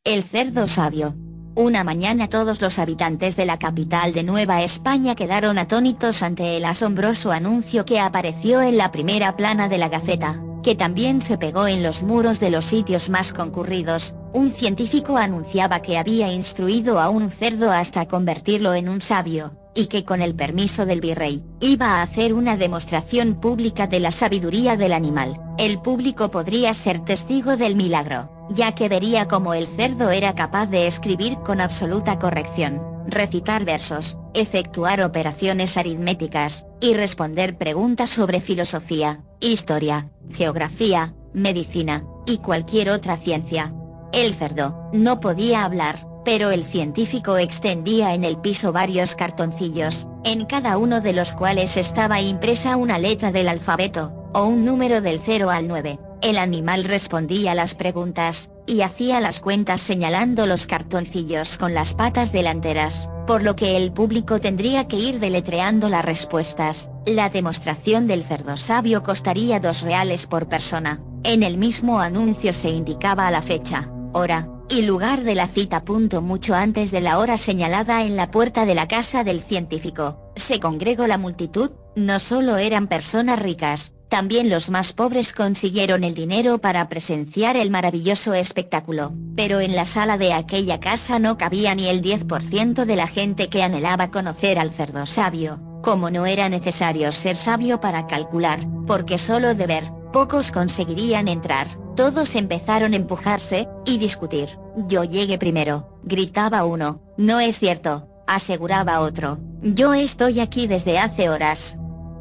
El cerdo sabio. Una mañana todos los habitantes de la capital de Nueva España quedaron atónitos ante el asombroso anuncio que apareció en la primera plana de la Gaceta, que también se pegó en los muros de los sitios más concurridos. Un científico anunciaba que había instruido a un cerdo hasta convertirlo en un sabio, y que con el permiso del virrey, iba a hacer una demostración pública de la sabiduría del animal. El público podría ser testigo del milagro, ya que vería cómo el cerdo era capaz de escribir con absoluta corrección, recitar versos, efectuar operaciones aritméticas, y responder preguntas sobre filosofía, historia, geografía, medicina, y cualquier otra ciencia. El cerdo no podía hablar, pero el científico extendía en el piso varios cartoncillos, en cada uno de los cuales estaba impresa una letra del alfabeto, o un número del 0 al 9. El animal respondía las preguntas, y hacía las cuentas señalando los cartoncillos con las patas delanteras, por lo que el público tendría que ir deletreando las respuestas. La demostración del cerdo sabio costaría 2 reales por persona. En el mismo anuncio se indicaba la fecha, hora y lugar de la cita. Mucho antes de la hora señalada en la puerta de la casa del científico, se congregó la multitud. No solo eran personas ricas, también los más pobres consiguieron el dinero para presenciar el maravilloso espectáculo, pero en la sala de aquella casa no cabía ni el 10% de la gente que anhelaba conocer al cerdo sabio. Como no era necesario ser sabio para calcular, porque solo de ver, pocos conseguirían entrar. Todos empezaron a empujarse y discutir. Yo llegué primero, gritaba uno. No es cierto, aseguraba otro. Yo estoy aquí desde hace horas.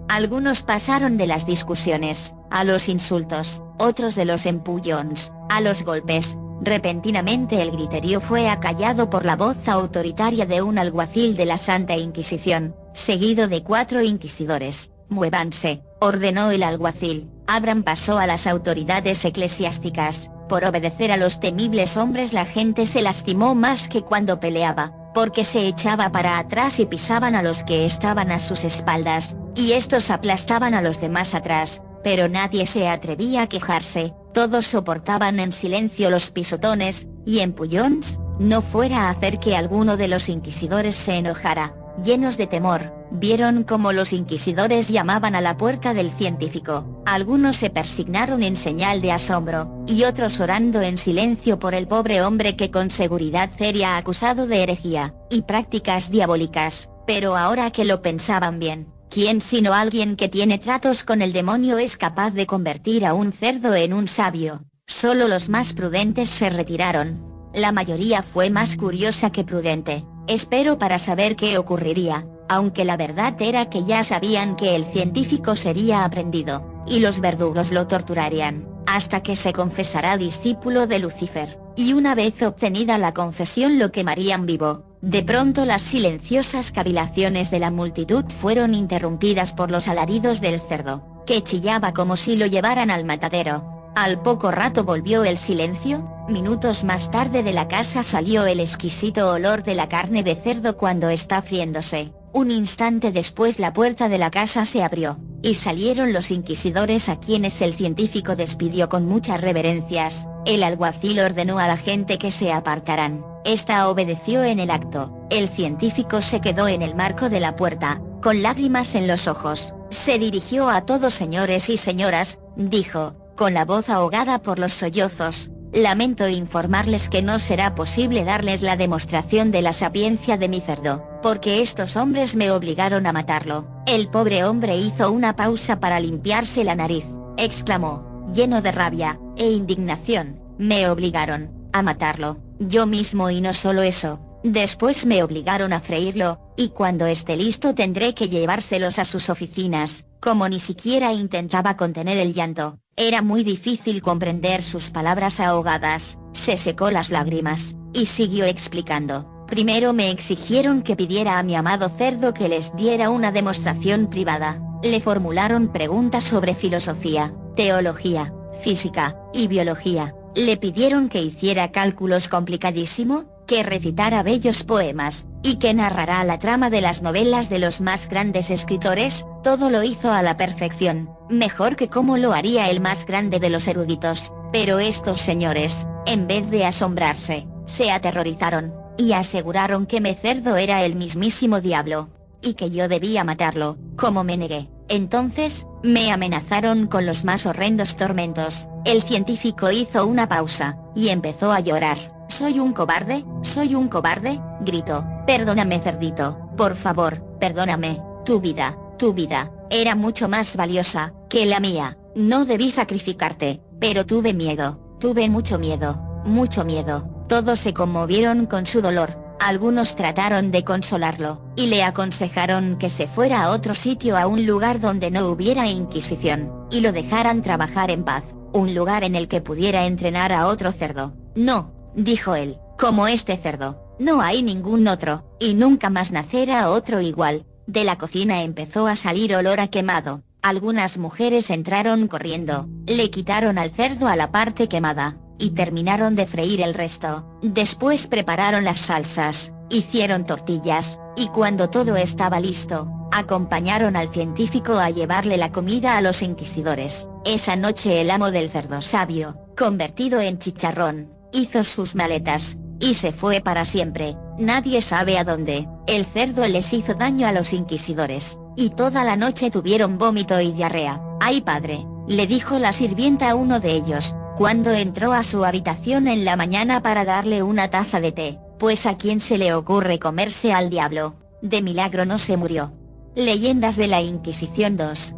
Algunos pasaron de las discusiones a los insultos, otros de los empujons a los golpes. Repentinamente el griterío fue acallado por la voz autoritaria de un alguacil de la Santa Inquisición, seguido de 4 inquisidores. Muévanse, ordenó el alguacil. Abran paso a las autoridades eclesiásticas. Por obedecer a los temibles hombres la gente se lastimó más que cuando peleaba, porque se echaba para atrás y pisaban a los que estaban a sus espaldas, y estos aplastaban a los demás atrás, pero nadie se atrevía a quejarse. Todos soportaban en silencio los pisotones y empujones, no fuera a hacer que alguno de los inquisidores se enojara. Llenos de temor, vieron cómo los inquisidores llamaban a la puerta del científico. Algunos se persignaron en señal de asombro, y otros orando en silencio por el pobre hombre que con seguridad sería acusado de herejía y prácticas diabólicas. Pero ahora que lo pensaban bien, ¿quién sino alguien que tiene tratos con el demonio es capaz de convertir a un cerdo en un sabio? Solo los más prudentes se retiraron. La mayoría fue más curiosa que prudente. Espero para saber qué ocurriría, aunque la verdad era que ya sabían que el científico sería aprendido, y los verdugos lo torturarían, hasta que se confesará discípulo de Lucifer, y una vez obtenida la confesión lo quemarían vivo. De pronto las silenciosas cavilaciones de la multitud fueron interrumpidas por los alaridos del cerdo, que chillaba como si lo llevaran al matadero. Al poco rato volvió el silencio. Minutos más tarde de la casa salió el exquisito olor de la carne de cerdo cuando está friéndose. Un instante después la puerta de la casa se abrió, y salieron los inquisidores a quienes el científico despidió con muchas reverencias. El alguacil ordenó a la gente que se apartaran. Esta obedeció en el acto. El científico se quedó en el marco de la puerta, con lágrimas en los ojos. Se dirigió a todos: señores y señoras, dijo, con la voz ahogada por los sollozos. Lamento informarles que no será posible darles la demostración de la sapiencia de mi cerdo, porque estos hombres me obligaron a matarlo. El pobre hombre hizo una pausa para limpiarse la nariz. Exclamó, lleno de rabia e indignación: me obligaron a matarlo, yo mismo, y no solo eso, después me obligaron a freírlo, y cuando esté listo tendré que llevárselos a sus oficinas. Como ni siquiera intentaba contener el llanto, era muy difícil comprender sus palabras ahogadas. Se secó las lágrimas, y siguió explicando. Primero me exigieron que pidiera a mi amado cerdo que les diera una demostración privada. Le formularon preguntas sobre filosofía, teología, física y biología. Le pidieron que hiciera cálculos complicadísimos, que recitara bellos poemas, y que narrara la trama de las novelas de los más grandes escritores. Todo lo hizo a la perfección, mejor que como lo haría el más grande de los eruditos. Pero estos señores, en vez de asombrarse, se aterrorizaron, y aseguraron que mi cerdo era el mismísimo diablo, y que yo debía matarlo. Como me negué, entonces, me amenazaron con los más horrendos tormentos. El científico hizo una pausa, y empezó a llorar. «¿Soy un cobarde? ¿Soy un cobarde?», gritó. «Perdóname, cerdito, por favor, perdóname. Tu vida, era mucho más valiosa que la mía. No debí sacrificarte, pero tuve miedo, tuve mucho miedo, mucho miedo». Todos se conmovieron con su dolor. Algunos trataron de consolarlo, y le aconsejaron que se fuera a otro sitio, a un lugar donde no hubiera inquisición, y lo dejaran trabajar en paz, un lugar en el que pudiera entrenar a otro cerdo. «No», dijo él, «como este cerdo, no hay ningún otro, y nunca más nacerá otro igual». De la cocina empezó a salir olor a quemado. Algunas mujeres entraron corriendo, le quitaron al cerdo a la parte quemada, y terminaron de freír el resto. Después prepararon las salsas, hicieron tortillas, y cuando todo estaba listo, acompañaron al científico a llevarle la comida a los inquisidores. Esa noche el amo del cerdo sabio, convertido en chicharrón, hizo sus maletas, y se fue para siempre. Nadie sabe a dónde. El cerdo les hizo daño a los inquisidores, y toda la noche tuvieron vómito y diarrea. «Ay, padre», le dijo la sirvienta a uno de ellos, cuando entró a su habitación en la mañana para darle una taza de té, «pues a quién se le ocurre comerse al diablo». De milagro no se murió. Leyendas de la Inquisición 2.